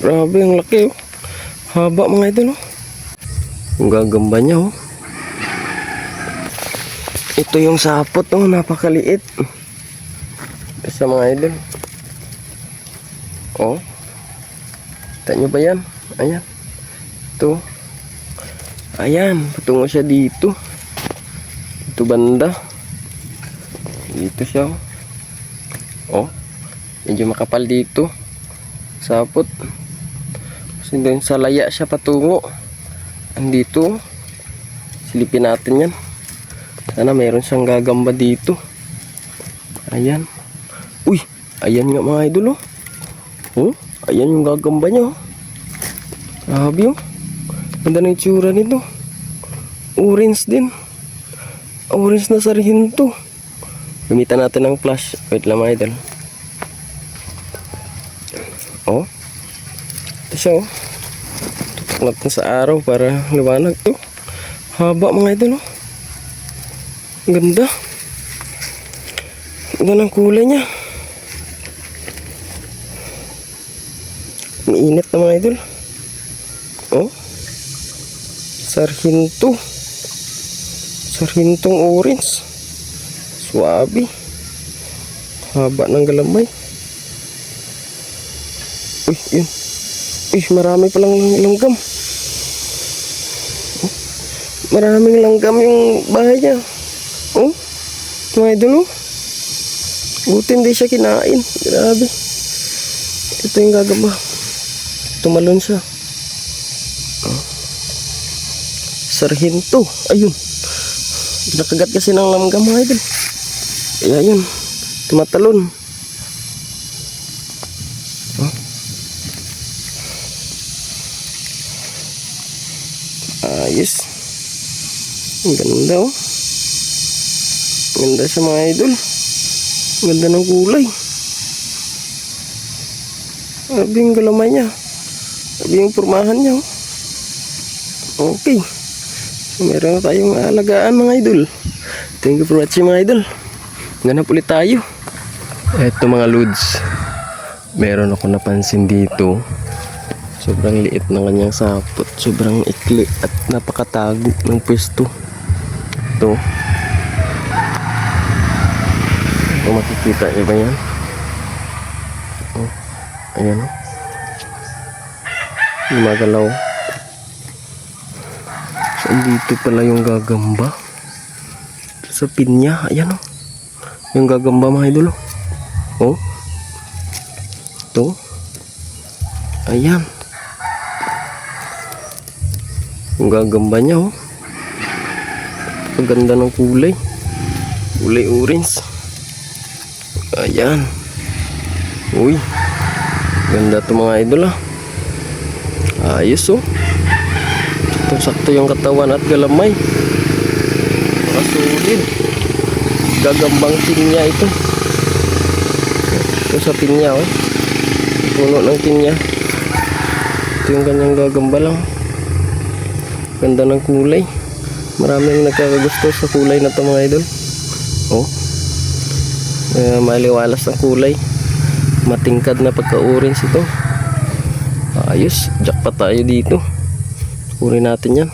Grabe, ang laki oh. Haba mga idol oh. Ang gagamba niya oh. Ito yung sapot oh, napakaliit. Isa mga idol. Oh. Kita nyo ba yan? Ayan. Ito. Ayan, patungo siya dito. Ito banda. Dito siya oh. Oh. Medyo makapal dito. Sapot. Kasi doon sa laya siya patungo. Andito. Silipin natin yan. Sana mayroon siyang gagamba dito. Ayan. Uy, ayan nga mga idol oh. Oh, ayan yung gagamba niya oh. Grabe oh. Ganda ng itsura nito. Orange din. Orange na sarhinto. Gamitan natin ng flash. Wait lang mga idol. Oh. Ito siya oh. Tutok natin sa araw para liwanag to. Haba mga idol oh. Ganda. Ganda ng kulay niya. Mainit na mga idol. Oh. Sarhinto. Sarhintong orange. Suwabe. Haba ng galamay. Uy, yun. Uy, marami palang langgam. Oh. Maraming langgam yung bahay niya. Oh, mga idol oh. Buti hindi siya kinain. Grabe. Ito yung gagamba. Tumalon siya. Oh. Sarhinto. Ayun. Nakagat kasi ng langgam mga idol. Kaya yun. Tumatalon. Oh. Ayos. Ang ganda oh. Ganda sa mga idol. Ganda ng kulay. Sabi yung galamay niya. Sabi yung pormahan niya. Okay. So, meron na tayong alagaan mga idol. Thank you for watching mga idol. Ganap ulit tayo. Eto mga lods. Meron ako napansin dito. Sobrang liit ng kanyang sapot. Sobrang ikli at napakatago ng pwesto. Ito. Kung makikita nyo ba yan? Oh, ayan o. Gumagalaw. So, dito pala yung gagamba. Sa pinya. Ayan o. Yung gagamba mga idol. Oh. Ito. Ayan. Yung gagamba niya oh. Ang ganda ng kulay. Kulay orange. Ayan. Uy. Ganda to mga idol ah. Ayos oh. Sakto yung katawan at galamay. Makasulid. Gagambang pinya ito. Ito sa pinya oh. Puno ng pinya. Ito yung kanyang gagamba lang. Ganda ng kulay. Maraming nagkakagusto sa kulay na ito mga idol. Oh. Maliwalas ang kulay. Matingkad na pagka-orange ito. Ayos. Jackpot tayo dito. Kunin natin yan.